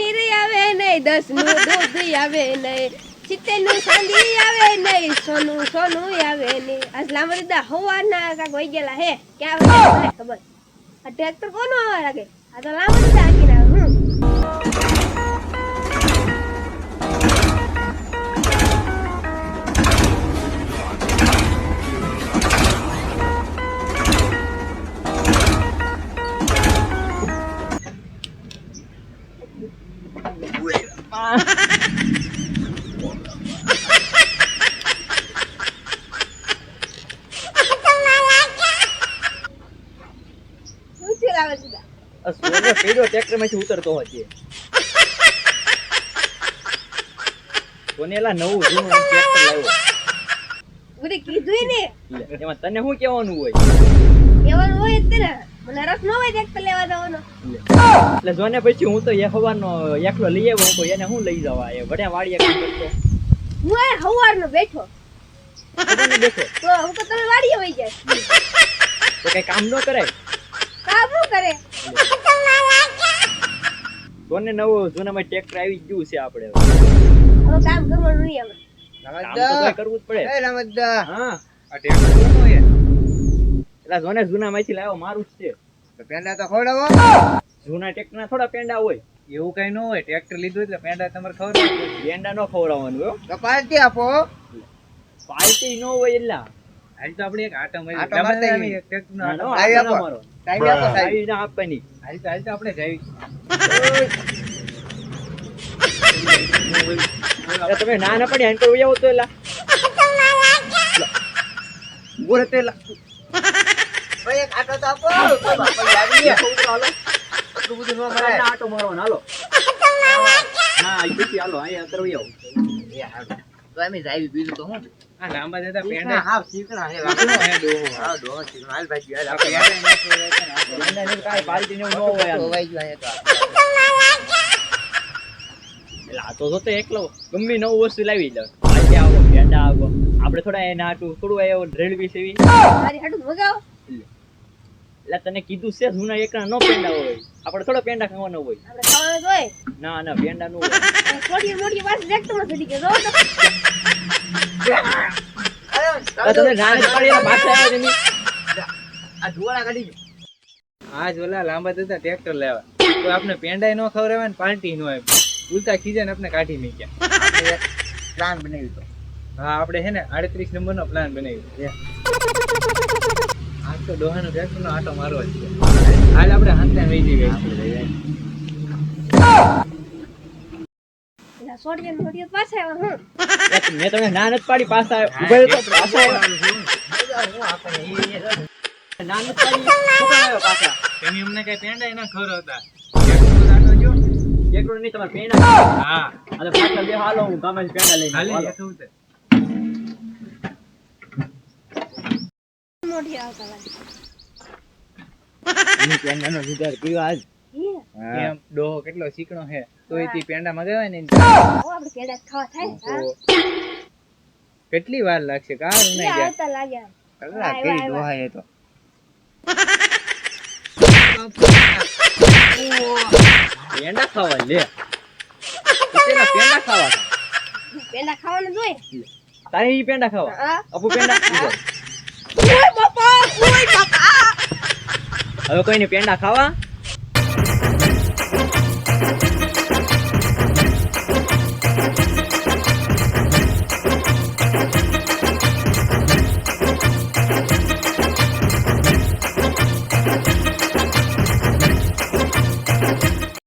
પનીર આવે નહીં, 10 નું દૂધ આવે નહીં, 70 નું ચાંદી આવે નહીં, સોનું સોનું આવે નહીં. આજ લાંબા દીધા હવારના કાક વઈ ગયેલા હે, ક્યાં વઈ ગયા મને ખબર. આ ટ્રેક્ટર કોનો આવે લાગે? આ તો લાંબા દીધા આખી ના. ટ્રેક્ટર માંથી ઉતરતો હોય કોનેલા નવું જૂનું ટ્રેક્ટર લાવ્યો. ઉડી કીધું ને એમાં તને શું કહેવાનું હોય? કેવાનું હોય તે મને રસ ન હોય ટ્રેક્ટર લેવા જવાનો. એટલે જોને પછી હું તો એ હવાનો એકલો લઈ આવ્યો તો એને હું લઈ જવા એ વડે વાડીએ કામ કરતો. હું આ હવારનો બેઠો કોને બેઠો તો હું તો તમે વાડીએ વઈ જાય તો કઈ કામ ન કરાય. કામ શું કરે? કોને નવું જૂનામાં ટ્રેક્ટર આવી ગયું છે આપણે હવે કામ કરવાનું નહીં હવે. કામ તો તોય કરવું જ પડે. એ રામદા હા આ ટ્રેક્ટર કોનો છે? એટલે જોને જૂનામાંથી લાવ્યો મારું જ છે. તો પેંડા તો ખવડાવો. જૂના ટ્રેક્ટરના થોડા પેંડા હોય. એવું કઈ ન હોય, ટ્રેક્ટર લીધું એટલે પેંડા તમારે ખવડાવવા. પેંડા ન ખવડાવવાનું હો. તો પાર્ટી આપો. પાર્ટી ન હોય એટલા હાલ તો આપણે એક આટો મારી આપવાની હાલ તો આપણે જઈ. તમે ના ના પડી હેન્ડ આવો તો એલા બોલે તેલા ભાઈ એક આટો તો આપો. આવી આટલું બધું ન મળે. આટો મારવાનો હાલો. ના અહીંથી હાલો અહીંયા અંદર આવો. તો અમે જાવી બીજું તો હું આ લાંબા જતા પેંડા પેંડા હાવ શીકણા હે લાગનો હે ડોહો. હા ડોહો શીકણા. હાલ ભાઈ હાલ આપણે પેંડા ને કાઈ પાર્ટી ને ન હોય આમ. હોવાઈ ગયો તો એટલે આ તો જોતે એકલો ગમે નવું વસ્તુ લાવી લે. આજે આવો પેંડા આવો આપણે થોડા એના હાટું થોડું આયો રેલવી સેવી મારી હાડું મગાવો. એટલે તને કીધું છે જૂના એકના નો પેંડા હોય. આપણે થોડા પેંડા ખાવાના હોય. આપણે ખાવાનું જ હોય. ના ના પેંડા નો હોય. છોડી મોટી વાત ટ્રેક્ટરમાં ચડી ગયો જો તો તમે રાણ પડી એના પાછા આવ્યા તમે આ ધુવાળા કાઢી ગયો. આજ ઓલા લાંબા જતા ટ્રેક્ટર લેવા તો આપણે પેંડાય નો ખવડાવે ને પાર્ટી નો આપે. ઉલટા ખીજે ને આપણે કાઢી મૂક્યા. પ્લાન બનાવ્યો તો. હા આપણે હે ને 38 નંબર નો પ્લાન બનાવ્યો. આ તો ડોહાનો ટ્રેક્ટર નો આટો મારવો જ છે. હાલ આપણે હાંતા વહી જઈએ. એલા છોડી પાછા આવ્યા હું. મેં તમને ના નથી પાડી પાછા ઉભા તો પાછા ના નથી પાડી શું આવ્યો પાછા તમે અમને કઈ પેંડાય ના ખવડાવતા. ટ્રેક્ટર નો આટો જો. એકડો નહીં તમારે પેંડા. હા અને પાછા બે હાલો હું ગામે પેંડા લઈને હાલે હાલો. એકું છે. મોટી આવતા લાગે. એની પેંડાનો વિચાર કર્યો આજ. એમ ડોહો કેટલો શીકણો હે તોય તે પેંડા મગાવ્યા ને ઓ આપણે કેડા ખાવા થાય હા. કેટલી વાર લાગશે કાર એ નહીં જાય. આવતા લાગ્યા. કલાક આવ્યા, કરી ડોહા એ તો પેંડા ખાવા લે પેલા પેંડા ખાવા પેંડા ખાવાનું જોઈએ. તારે ઈ પેંડા ખાવા હા. અપુ પેંડા ઓય બાપા ઓય બાપા. હવે કોઈને પેંડા ખાવા